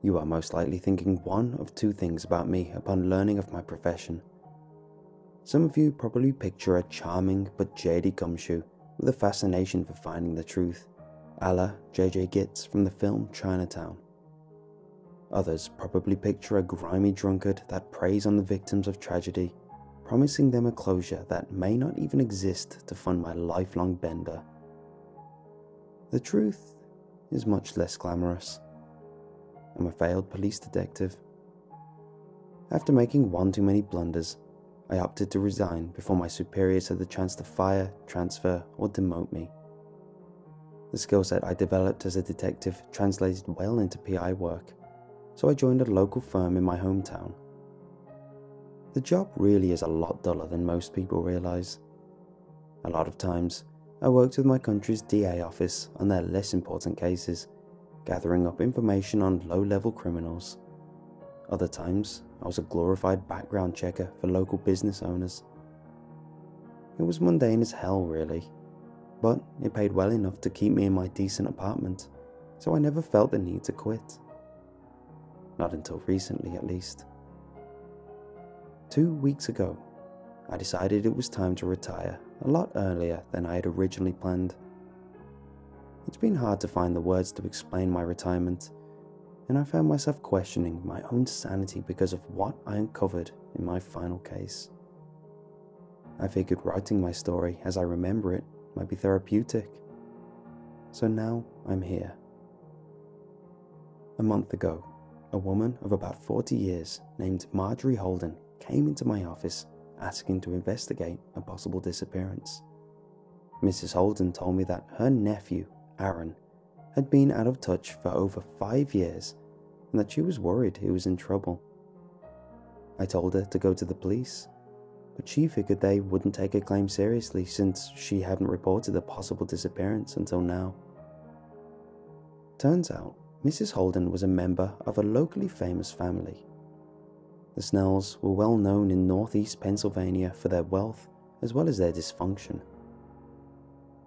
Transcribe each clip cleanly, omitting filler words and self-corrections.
You are most likely thinking one of two things about me upon learning of my profession. Some of you probably picture a charming but jaded gumshoe with a fascination for finding the truth, a la J.J. Gitz from the film Chinatown. Others probably picture a grimy drunkard that preys on the victims of tragedy, promising them a closure that may not even exist to fund my lifelong bender. The truth is much less glamorous. I'm a failed police detective. After making one too many blunders, I opted to resign before my superiors had the chance to fire, transfer, or demote me. The skill set I developed as a detective translated well into PI work, so I joined a local firm in my hometown. The job really is a lot duller than most people realize. A lot of times, I worked with my country's DA office on their less important cases, gathering up information on low-level criminals. Other times, I was a glorified background checker for local business owners. It was mundane as hell, really, but it paid well enough to keep me in my decent apartment, so I never felt the need to quit. Not until recently, at least. 2 weeks ago, I decided it was time to retire a lot earlier than I had originally planned. It's been hard to find the words to explain my retirement, and I found myself questioning my own sanity because of what I uncovered in my final case. I figured writing my story as I remember it might be therapeutic, so now I'm here. A month ago, a woman of about 40 years named Marjorie Holden came into my office asking to investigate a possible disappearance. Mrs. Holden told me that her nephew, Aaron, had been out of touch for over 5 years and that she was worried he was in trouble. I told her to go to the police, but she figured they wouldn't take her claim seriously since she hadn't reported a possible disappearance until now. Turns out, Mrs. Holden was a member of a locally famous family. The Snells were well known in northeast Pennsylvania for their wealth as well as their dysfunction.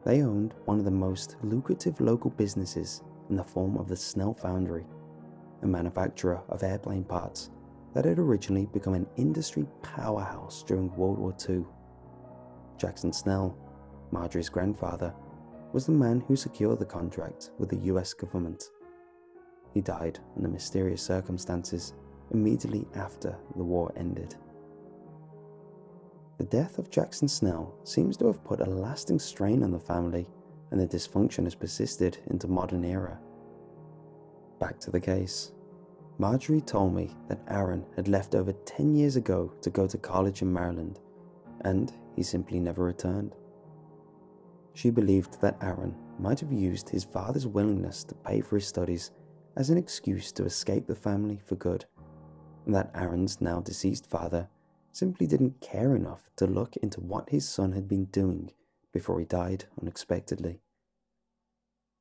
They owned one of the most lucrative local businesses in the form of the Snell Foundry, a manufacturer of airplane parts that had originally become an industry powerhouse during World War II. Jackson Snell, Marjorie's grandfather, was the man who secured the contract with the US government. He died under mysterious circumstances immediately after the war ended. The death of Jackson Snell seems to have put a lasting strain on the family, and the dysfunction has persisted into modern era. Back to the case. Marjorie told me that Aaron had left over 10 years ago to go to college in Maryland, and he simply never returned. She believed that Aaron might have used his father's willingness to pay for his studies as an excuse to escape the family for good, and that Aaron's now deceased father simply didn't care enough to look into what his son had been doing before he died unexpectedly.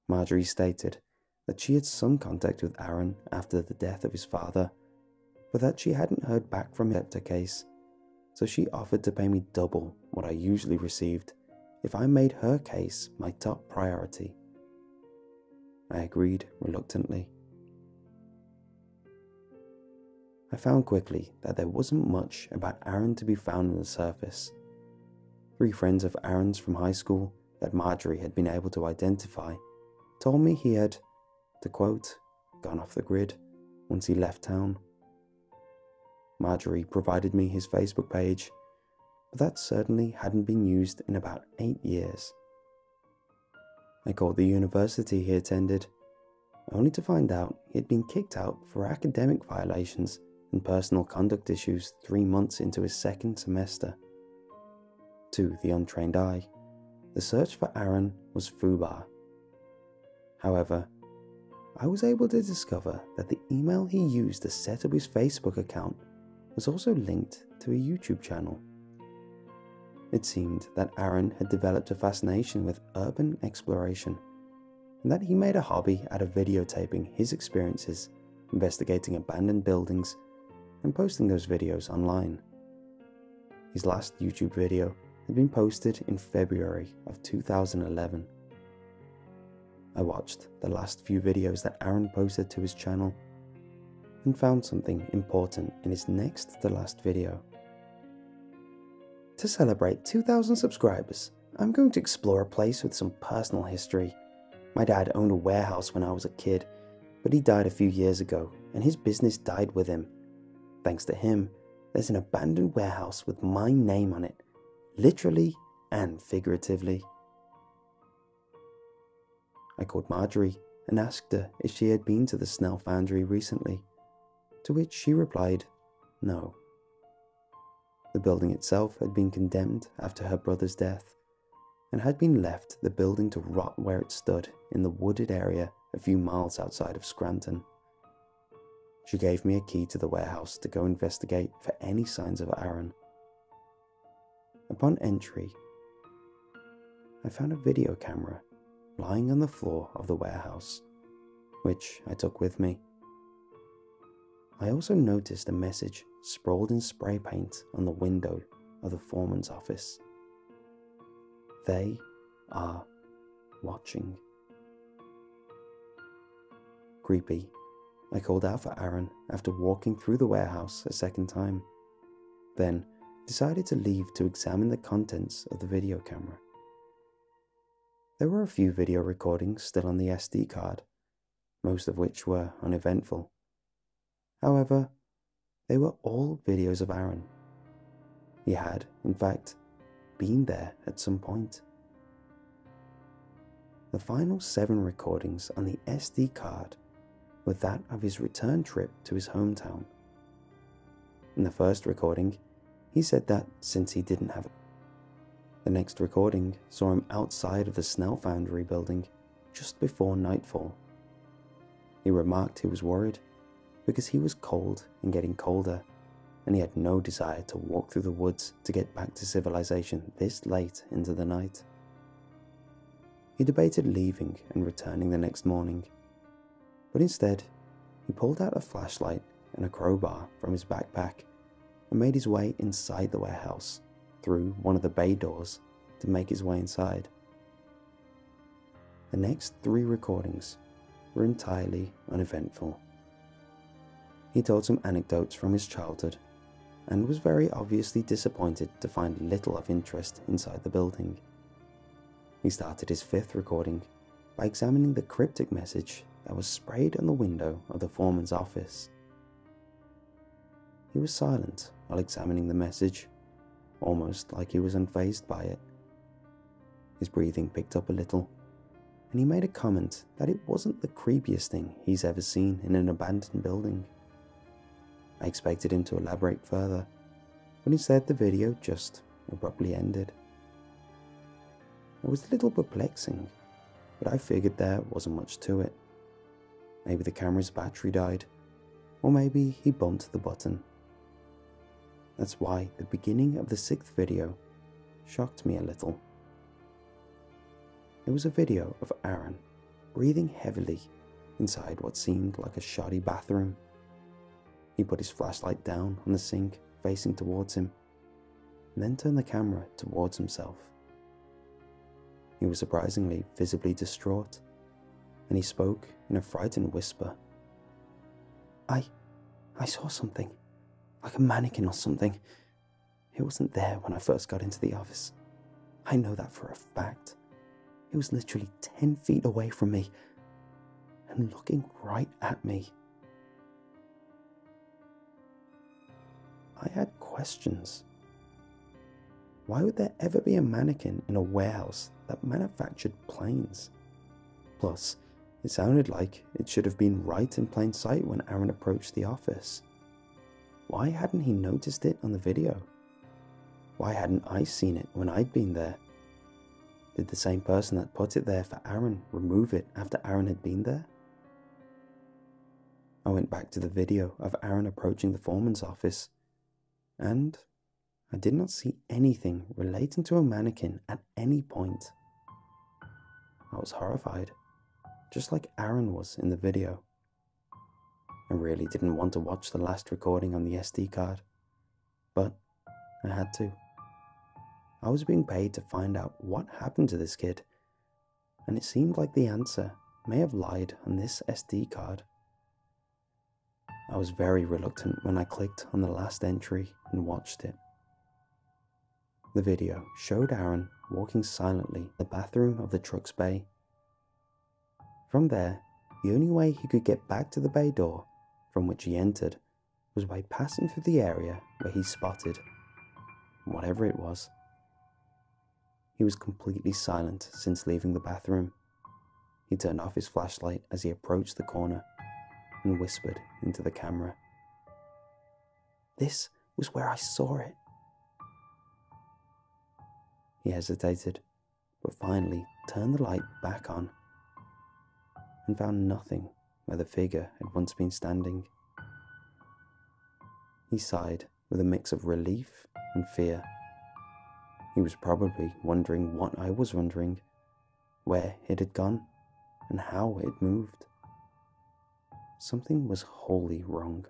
Marjorie stated that she had some contact with Aaron after the death of his father, but that she hadn't heard back from him about her case, so she offered to pay me double what I usually received if I made her case my top priority. I agreed reluctantly. I found quickly that there wasn't much about Aaron to be found on the surface. 3 friends of Aaron's from high school that Marjorie had been able to identify told me he had, to quote, gone off the grid once he left town. Marjorie provided me his Facebook page, but that certainly hadn't been used in about 8 years. I called the university he attended, only to find out he had been kicked out for academic violations and personal conduct issues 3 months into his 2nd semester. To the untrained eye, the search for Aaron was FUBAR. However, I was able to discover that the email he used to set up his Facebook account was also linked to a YouTube channel. It seemed that Aaron had developed a fascination with urban exploration, and that he made a hobby out of videotaping his experiences investigating abandoned buildings and posting those videos online. His last YouTube video had been posted in February of 2011. I watched the last few videos that Aaron posted to his channel, and found something important in his next to last video. To celebrate 2,000 subscribers, I'm going to explore a place with some personal history. My dad owned a warehouse when I was a kid, but he died a few years ago and his business died with him. Thanks to him, there's an abandoned warehouse with my name on it, literally and figuratively. I called Marjorie and asked her if she had been to the Snell Foundry recently, to which she replied, no. The building itself had been condemned after her brother's death, and had been left the building to rot where it stood in the wooded area a few miles outside of Scranton. She gave me a key to the warehouse to go investigate for any signs of Aaron. Upon entry, I found a video camera lying on the floor of the warehouse, which I took with me. I also noticed a message sprawled in spray paint on the window of the foreman's office. They are watching. Creepy, I called out for Aaron after walking through the warehouse a second time, then decided to leave to examine the contents of the video camera. There were a few video recordings still on the SD card, most of which were uneventful. However, they were all videos of Aaron. He had, in fact, been there at some point. The final 7 recordings on the SD card were that of his return trip to his hometown. In the first recording, he said that since he didn't have it. The next recording saw him outside of the Snell Foundry building just before nightfall. He remarked he was worried because he was cold and getting colder, and he had no desire to walk through the woods to get back to civilization this late into the night. He debated leaving and returning the next morning, but instead he pulled out a flashlight and a crowbar from his backpack and made his way inside the warehouse through one of the bay doors to make his way inside. The next 3 recordings were entirely uneventful. He told some anecdotes from his childhood and was very obviously disappointed to find little of interest inside the building. He started his 5th recording by examining the cryptic message that was sprayed on the window of the foreman's office. He was silent while examining the message, almost like he was unfazed by it. His breathing picked up a little, and he made a comment that it wasn't the creepiest thing he's ever seen in an abandoned building. I expected him to elaborate further, but instead the video just abruptly ended. It was a little perplexing, but I figured there wasn't much to it. Maybe the camera's battery died, or maybe he bumped the button. That's why the beginning of the 6th video shocked me a little. It was a video of Aaron breathing heavily inside what seemed like a shoddy bathroom. He put his flashlight down on the sink facing towards him, and then turned the camera towards himself. He was surprisingly visibly distraught, and he spoke in a frightened whisper. I saw something, like a mannequin or something. It wasn't there when I first got into the office. I know that for a fact. It was literally 10 feet away from me, and looking right at me. I had questions. Why would there ever be a mannequin in a warehouse that manufactured planes? Plus, it sounded like it should have been right in plain sight when Aaron approached the office. Why hadn't he noticed it on the video? Why hadn't I seen it when I'd been there? Did the same person that put it there for Aaron remove it after Aaron had been there? I went back to the video of Aaron approaching the foreman's office, and I did not see anything relating to a mannequin at any point. I was horrified, just like Aaron was in the video. I really didn't want to watch the last recording on the SD card, but I had to. I was being paid to find out what happened to this kid, and it seemed like the answer may have lied on this SD card. I was very reluctant when I clicked on the last entry and watched it. The video showed Aaron walking silently in the bathroom of the truck's bay. From there, the only way he could get back to the bay door from which he entered was by passing through the area where he spotted whatever it was. He was completely silent since leaving the bathroom. He turned off his flashlight as he approached the corner and whispered into the camera, "This was where I saw it." He hesitated, but finally turned the light back on and found nothing where the figure had once been standing. He sighed with a mix of relief and fear. He was probably wondering what I was wondering, where it had gone and how it moved. Something was wholly wrong.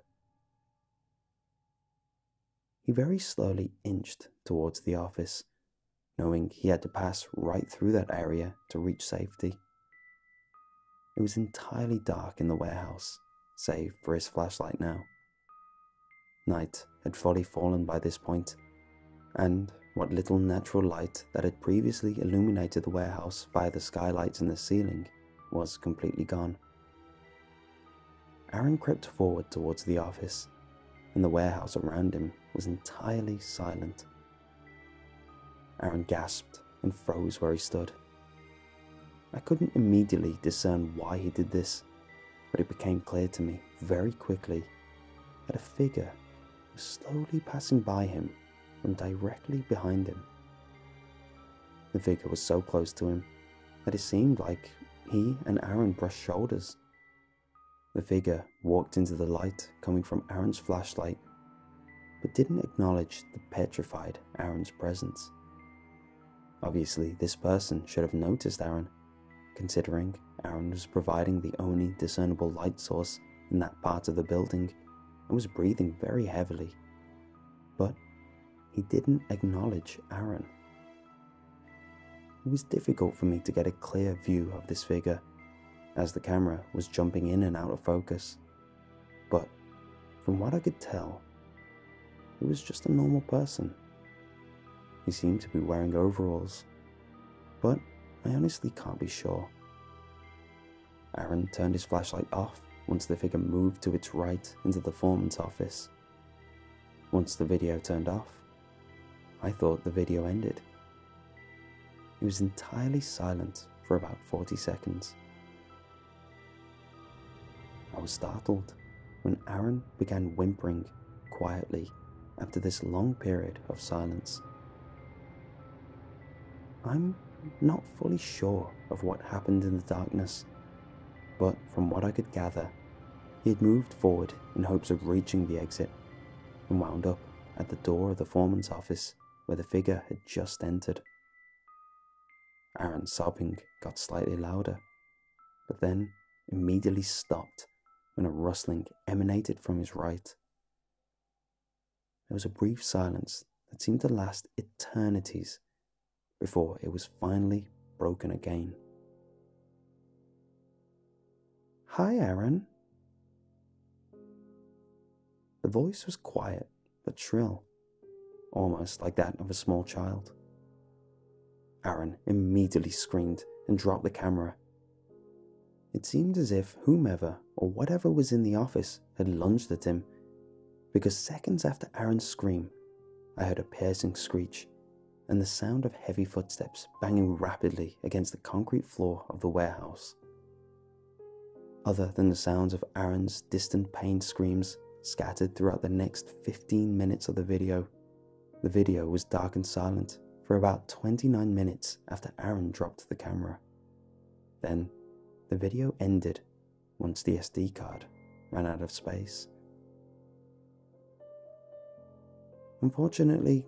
He very slowly inched towards the office, knowing he had to pass right through that area to reach safety. It was entirely dark in the warehouse, save for his flashlight now. Night had fully fallen by this point, and what little natural light that had previously illuminated the warehouse via the skylights in the ceiling was completely gone. Aaron crept forward towards the office, and the warehouse around him was entirely silent. Aaron gasped and froze where he stood. I couldn't immediately discern why he did this, but it became clear to me very quickly that a figure was slowly passing by him from directly behind him. The figure was so close to him that it seemed like he and Aaron brushed shoulders. The figure walked into the light coming from Aaron's flashlight, but didn't acknowledge the petrified Aaron's presence. Obviously, this person should have noticed Aaron, considering Aaron was providing the only discernible light source in that part of the building and was breathing very heavily. But he didn't acknowledge Aaron. It was difficult for me to get a clear view of this figure, as the camera was jumping in and out of focus. But from what I could tell, he was just a normal person. He seemed to be wearing overalls, but I honestly can't be sure. Aaron turned his flashlight off once the figure moved to its right into the foreman's office. Once the video turned off, I thought the video ended. It was entirely silent for about 40 seconds. I was startled when Aaron began whimpering quietly after this long period of silence. I'm not fully sure of what happened in the darkness, but from what I could gather, he had moved forward in hopes of reaching the exit and wound up at the door of the foreman's office where the figure had just entered. Aaron's sobbing got slightly louder, but then immediately stopped when a rustling emanated from his right. There was a brief silence that seemed to last eternities before it was finally broken again. "Hi, Aaron." The voice was quiet but shrill, almost like that of a small child. Aaron immediately screamed and dropped the camera. It seemed as if whomever or whatever was in the office had lunged at him, because seconds after Aaron's scream, I heard a piercing screech and the sound of heavy footsteps banging rapidly against the concrete floor of the warehouse. Other than the sounds of Aaron's distant pained screams scattered throughout the next 15 minutes of the video was dark and silent for about 29 minutes after Aaron dropped the camera. Then, the video ended once the SD card ran out of space. Unfortunately,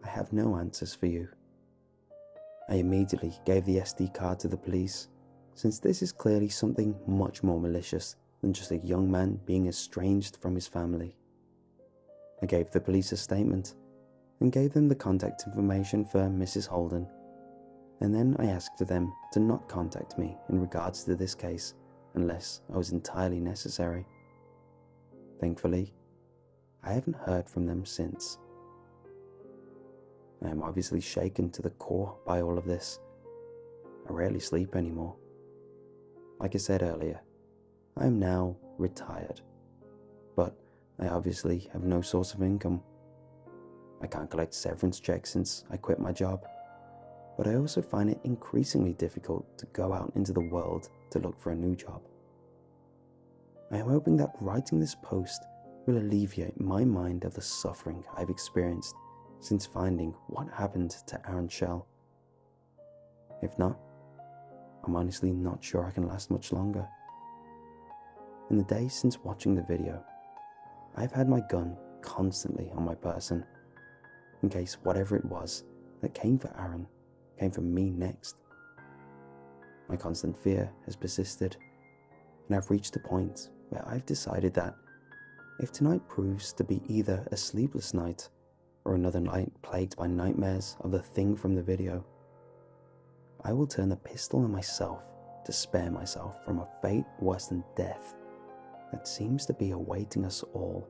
I have no answers for you. I immediately gave the SD card to the police, since this is clearly something much more malicious than just a young man being estranged from his family. I gave the police a statement and gave them the contact information for Mrs. Holden, and then I asked for them to not contact me in regards to this case unless I was entirely necessary. Thankfully, I haven't heard from them since. I am obviously shaken to the core by all of this. I rarely sleep anymore. Like I said earlier, I am now retired, but I obviously have no source of income. I can't collect severance checks since I quit my job, but I also find it increasingly difficult to go out into the world to look for a new job. I am hoping that writing this post will alleviate my mind of the suffering I've experienced since finding what happened to Aaron Shell. If not, I'm honestly not sure I can last much longer. In the days since watching the video, I've had my gun constantly on my person, in case whatever it was that came for Aaron came for me next. My constant fear has persisted, and I've reached a point where I've decided that if tonight proves to be either a sleepless night or another night plagued by nightmares of the thing from the video, I will turn the pistol on myself to spare myself from a fate worse than death that seems to be awaiting us all.